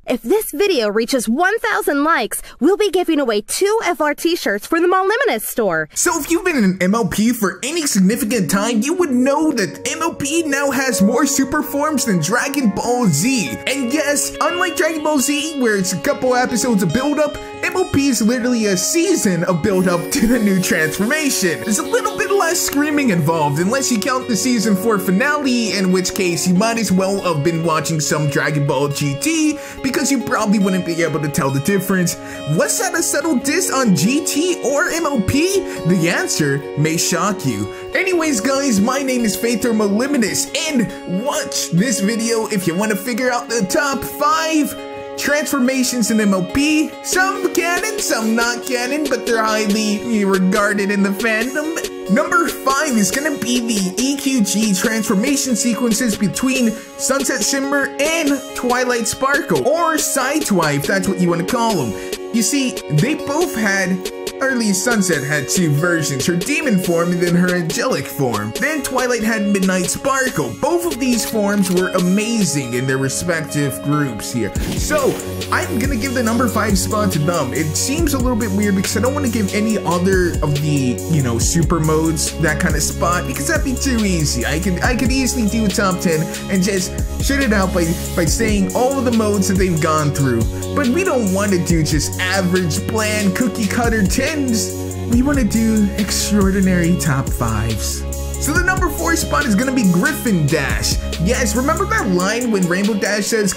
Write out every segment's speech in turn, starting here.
If this video reaches 1,000 likes, we'll be giving away 2 FR t-shirts from the Moliminous store. So if you've been in MLP for any significant time, you would know that MLP now has more super forms than Dragon Ball Z. And yes, unlike Dragon Ball Z, where it's a couple episodes of build-up, MLP is literally a season of build-up to the new transformation. There's a little bit less screaming involved, unless you count the season 4 finale, in which case you might as well have been watching some Dragon Ball GT, because you probably wouldn't be able to tell the difference. Was that a subtle diss on GT or MLP? The answer may shock you. Anyways guys, my name is Moliminous, and watch this video if you want to figure out the top 5 transformations in MLP. Some canon, some not canon, but they're highly regarded in the fandom. Number 5 is gonna be the EQG transformation sequences between Sunset Shimmer and Twilight Sparkle, or Side-Twi if that's what you want to call them. You see, they both had, or at least Sunset had 2 versions, her demon form and then her angelic form. Then Twilight had Midnight Sparkle. Both of these forms were amazing in their respective groups here. So, I'm gonna give the number 5 spot to them. It seems a little bit weird because I don't want to give any other of the, super modes that kind of spot, because that'd be too easy. I could easily do a top 10 and just shit it out by saying all of the modes that they've gone through. But we don't want to do just average, bland, cookie cutter 10s. We want to do extraordinary top 5s. So the number 4 spot is gonna be Griffin Dash. Yes, remember that line when Rainbow Dash says,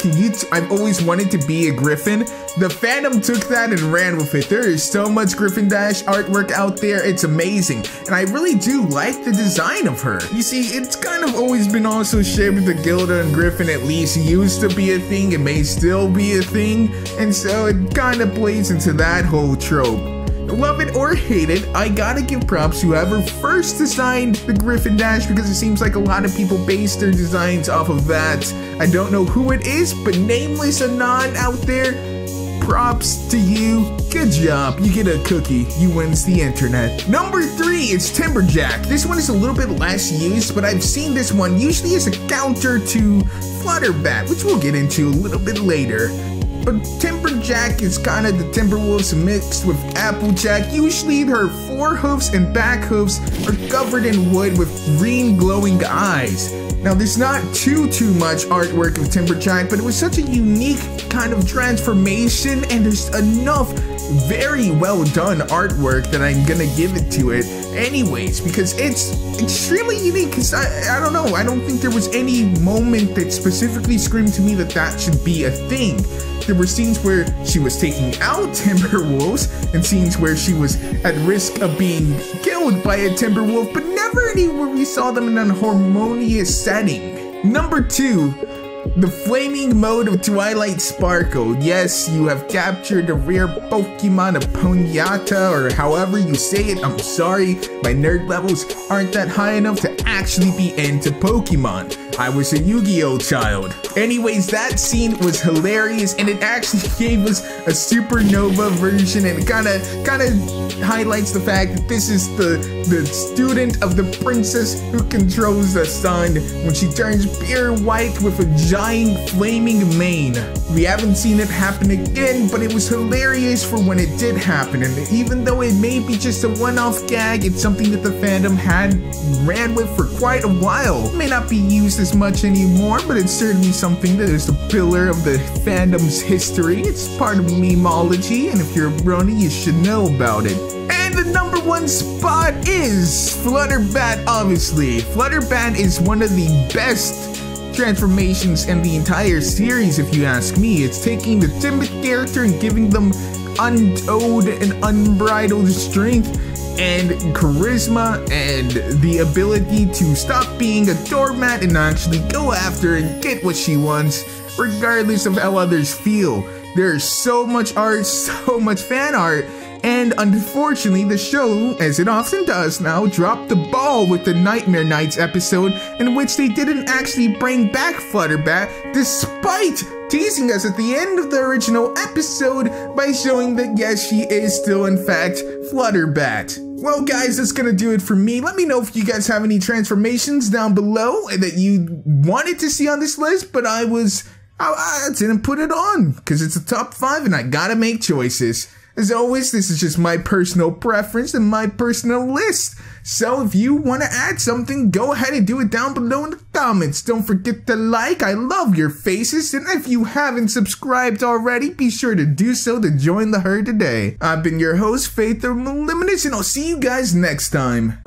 I've always wanted to be a Griffin? The fandom took that and ran with it. There is so much Griffin Dash artwork out there, it's amazing. And I really do like the design of her. You see, it's kind of always been also shared with the Gilda and Griffin at least used to be a thing, it may still be a thing. And so it kind of plays into that whole trope. Love it or hate it, I gotta give props to whoever first designed the Griffin Dash, because it seems like a lot of people base their designs off of that. I don't know who it is, but nameless anon out there, props to you. Good job, you get a cookie, you wins the internet. Number 3 is Timberjack. This one is a little bit less used, but I've seen this one usually as a counter to Flutter Bat, which we'll get into a little bit later. But Timberjack is kind of the Timberwolves mixed with Applejack. Usually her forehoofs and back hoofs are covered in wood with green glowing eyes. Now there's not too much artwork of Timberjack, but it was such a unique kind of transformation, and there's enough very well done artwork that I'm gonna give it to it anyways, because it's extremely unique. Because I don't know, I don't think there was any moment that specifically screamed to me that that should be a thing. There were scenes where she was taking out Timberwolves and scenes where she was at risk of being killed by a Timberwolf, but never any where we saw them in an harmonious setting. Number 2, the flaming mode of Twilight Sparkle. Yes, you have captured the rare Pokemon of Ponyata, or however you say it. I'm sorry, my nerd levels aren't that high enough to actually be into Pokemon. I was a Yu-Gi-Oh child. Anyways, that scene was hilarious, and it actually gave us a supernova version, and it kind of highlights the fact that this is the student of the princess who controls the sun when she turns pure white with a giant flaming mane. We haven't seen it happen again, but it was hilarious for when it did happen, and even though it may be just a one-off gag, it's something that the fandom had ran with for quite a while. It may not be used as much anymore, but it's certainly something that is a pillar of the fandom's history. It's part of memeology, and if you're a brony, you should know about it. And the number 1 spot is Flutter Bat, obviously. Flutter Bat is one of the best transformations in the entire series, if you ask me. It's taking the timid character and giving them untold and unbridled strength and charisma and the ability to stop being a doormat and actually go after and get what she wants, regardless of how others feel. There's so much art, so much fan art, and unfortunately the show, as it often does now, dropped the ball with the Nightmare Nights episode, in which they didn't actually bring back Flutter Bat, despite teasing us at the end of the original episode by showing that yes, she is still in fact Flutter Bat. Well guys, that's gonna do it for me. Let me know if you guys have any transformations down below that you wanted to see on this list, but I was I didn't put it on because it's a top 5 and I gotta make choices. As always, this is just my personal preference and my personal list. So if you want to add something, go ahead and do it down below in the comments. Don't forget to like. I love your faces. And if you haven't subscribed already, be sure to do so to join the herd today. I've been your host, Faith or Moliminous, and I'll see you guys next time.